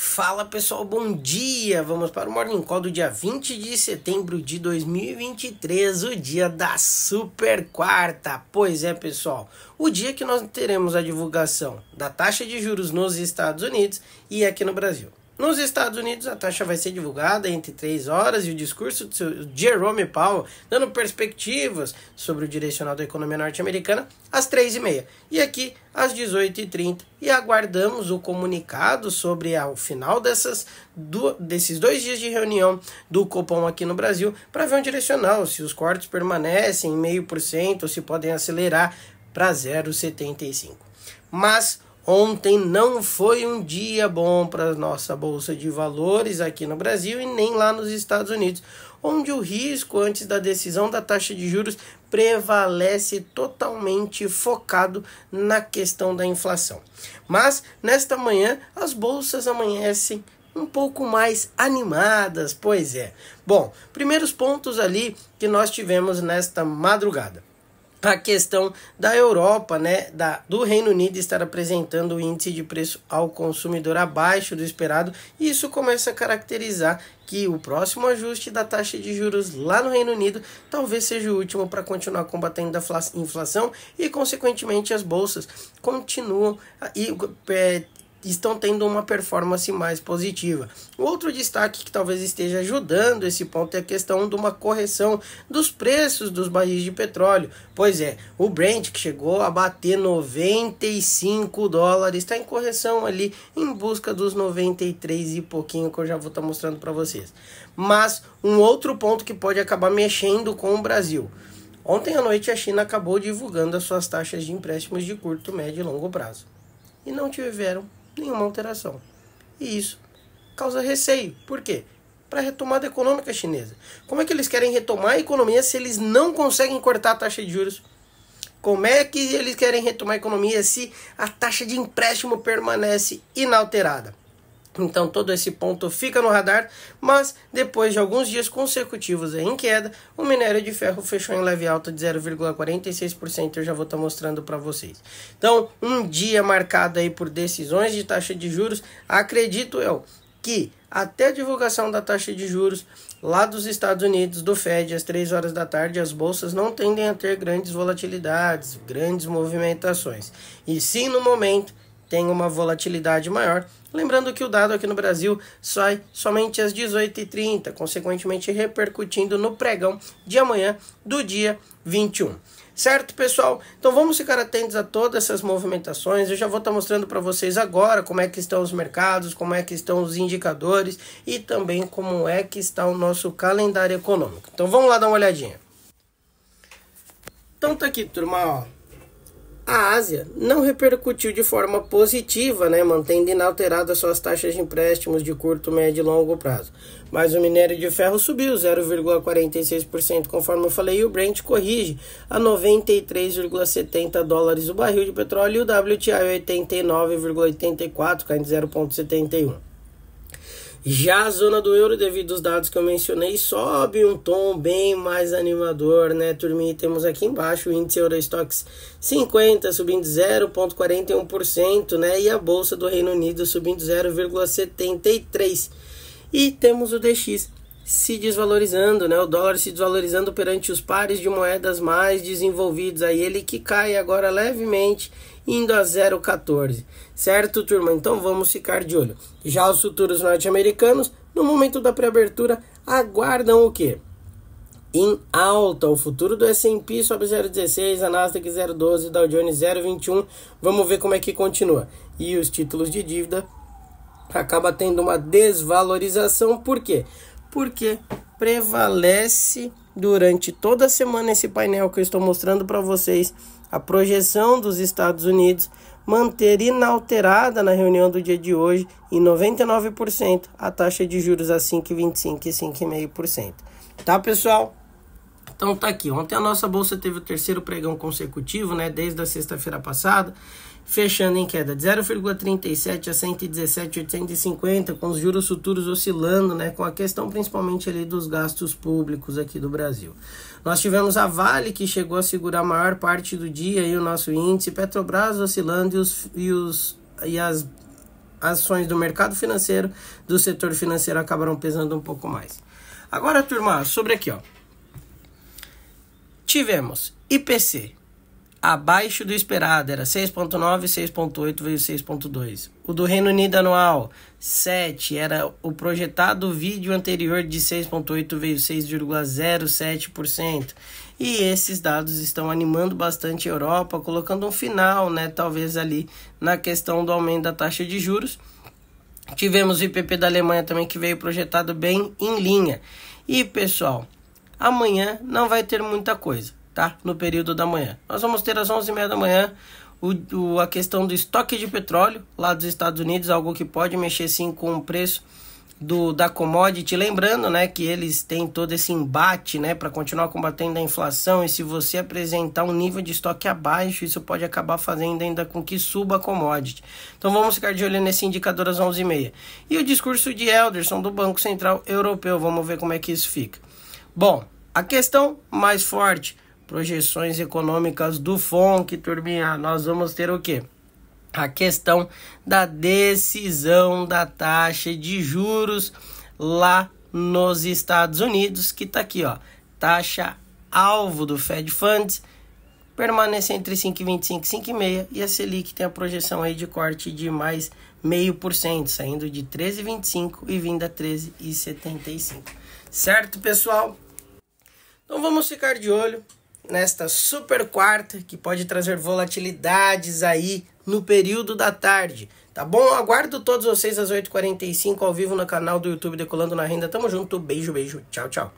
Fala pessoal, bom dia! Vamos para o Morning Call do dia 20 de setembro de 2023, o dia da super quarta. Pois é pessoal, o dia que nós teremos a divulgação da taxa de juros nos Estados Unidos e aqui no Brasil. Nos Estados Unidos, a taxa vai ser divulgada entre 3 horas e o discurso de Jerome Powell, dando perspectivas sobre o direcional da economia norte-americana, às 3h30. E aqui, às 18h30. E aguardamos o comunicado sobre o final desses 2 dias de reunião do Copom aqui no Brasil, para ver um direcional, se os cortes permanecem em 0,5% ou se podem acelerar para 0,75%. Mas ontem não foi um dia bom para a nossa Bolsa de Valores aqui no Brasil e nem lá nos Estados Unidos, onde o risco antes da decisão da taxa de juros prevalece totalmente focado na questão da inflação. Mas nesta manhã as bolsas amanhecem um pouco mais animadas, pois é. Bom, primeiros pontos ali que nós tivemos nesta madrugada. A questão da Europa, do Reino Unido estar apresentando o índice de preço ao consumidor abaixo do esperado, e isso começa a caracterizar que o próximo ajuste da taxa de juros lá no Reino Unido talvez seja o último para continuar combatendo a inflação e, consequentemente, as bolsas continuam estão tendo uma performance mais positiva. Outro destaque que talvez esteja ajudando esse ponto é a questão de uma correção dos preços dos barris de petróleo. Pois é, o Brent, que chegou a bater $95, está em correção ali em busca dos 93 e pouquinho, que eu já vou estar mostrando para vocês. Mas um outro ponto que pode acabar mexendo com o Brasil. Ontem à noite a China acabou divulgando as suas taxas de empréstimos de curto, médio e longo prazo. E não tiveram nenhuma alteração. E isso causa receio. Por quê? Para a retomada econômica chinesa. Como é que eles querem retomar a economia se eles não conseguem cortar a taxa de juros? Como é que eles querem retomar a economia se a taxa de empréstimo permanece inalterada? Então todo esse ponto fica no radar, mas depois de alguns dias consecutivos em queda, o minério de ferro fechou em leve alta de 0,46%, eu já vou estar mostrando para vocês. Então, um dia marcado aí por decisões de taxa de juros, acredito eu que até a divulgação da taxa de juros lá dos Estados Unidos, do Fed, às 3 horas da tarde, as bolsas não tendem a ter grandes volatilidades, grandes movimentações. E sim, no momento, tem uma volatilidade maior. Lembrando que o dado aqui no Brasil sai somente às 18h30, consequentemente repercutindo no pregão de amanhã do dia 21. Certo, pessoal? Então vamos ficar atentos a todas essas movimentações. Eu já vou estar mostrando para vocês agora como é que estão os mercados, como é que estão os indicadores e também como é que está o nosso calendário econômico. Então vamos lá dar uma olhadinha. Então tá aqui, turma, ó. A Ásia não repercutiu de forma positiva, mantendo inalteradas suas taxas de empréstimos de curto, médio e longo prazo. Mas o minério de ferro subiu 0,46%, conforme eu falei, e o Brent corrige a $93,70 o barril de petróleo e o WTI 89,84, caindo 0,71. Já a zona do euro, devido aos dados que eu mencionei, sobe um tom bem mais animador, turminha? Temos aqui embaixo o índice Eurostoxx 50 subindo 0,41%, e a Bolsa do Reino Unido subindo 0,73%. E temos o DX se desvalorizando, o dólar se desvalorizando perante os pares de moedas mais desenvolvidos, aí ele que cai agora levemente, indo a 0,14, certo, turma? Então vamos ficar de olho. Já os futuros norte-americanos, no momento da pré-abertura, aguardam o quê? Em alta, o futuro do S&P sobe 0,16, a Nasdaq 0,12, Dow Jones 0,21, vamos ver como é que continua. E os títulos de dívida acaba tendo uma desvalorização, por quê? Porque prevalece durante toda a semana esse painel que eu estou mostrando para vocês, a projeção dos Estados Unidos manter inalterada na reunião do dia de hoje em 99% a taxa de juros a 5,25% e 5,5%. Tá, pessoal? Então tá aqui, ontem a nossa bolsa teve o terceiro pregão consecutivo, desde a sexta-feira passada, fechando em queda de 0,37 a 117,850, com os juros futuros oscilando, com a questão principalmente ali dos gastos públicos aqui do Brasil. Nós tivemos a Vale, que chegou a segurar a maior parte do dia aí o nosso índice, Petrobras oscilando e as ações do mercado financeiro, do setor financeiro, acabaram pesando um pouco mais. Agora, turma, sobre aqui, ó. Tivemos IPC abaixo do esperado, era 6,9, 6,8, veio 6,2. O do Reino Unido anual, 7, era o projetado vídeo anterior de 6,8, veio 6,07%. E esses dados estão animando bastante a Europa, colocando um final, né, talvez ali na questão do aumento da taxa de juros. Tivemos o IPP da Alemanha também, que veio projetado bem em linha. E, pessoal, amanhã não vai ter muita coisa, tá? No período da manhã. Nós vamos ter às 11h30 da manhã a questão do estoque de petróleo lá dos Estados Unidos, algo que pode mexer sim com o preço da commodity. Lembrando, né, que eles têm todo esse embate, né, para continuar combatendo a inflação, e se você apresentar um nível de estoque abaixo, isso pode acabar fazendo ainda com que suba a commodity. Então vamos ficar de olho nesse indicador às 11h30. E o discurso de Elderson do Banco Central Europeu, vamos ver como é que isso fica. Bom, a questão mais forte, projeções econômicas do FONC, turminha, nós vamos ter o quê? A questão da decisão da taxa de juros lá nos Estados Unidos, que tá aqui, ó, taxa alvo do Fed Funds, permanece entre 5,25 e 5,5, e a Selic tem a projeção aí de corte de mais 0,5%, saindo de 13,25 e vindo a 13,75. Certo, pessoal? Então vamos ficar de olho nesta super quarta, que pode trazer volatilidades aí no período da tarde, tá bom? Aguardo todos vocês às 8h45 ao vivo no canal do YouTube Decolando na Renda. Tamo junto, beijo, beijo, tchau, tchau.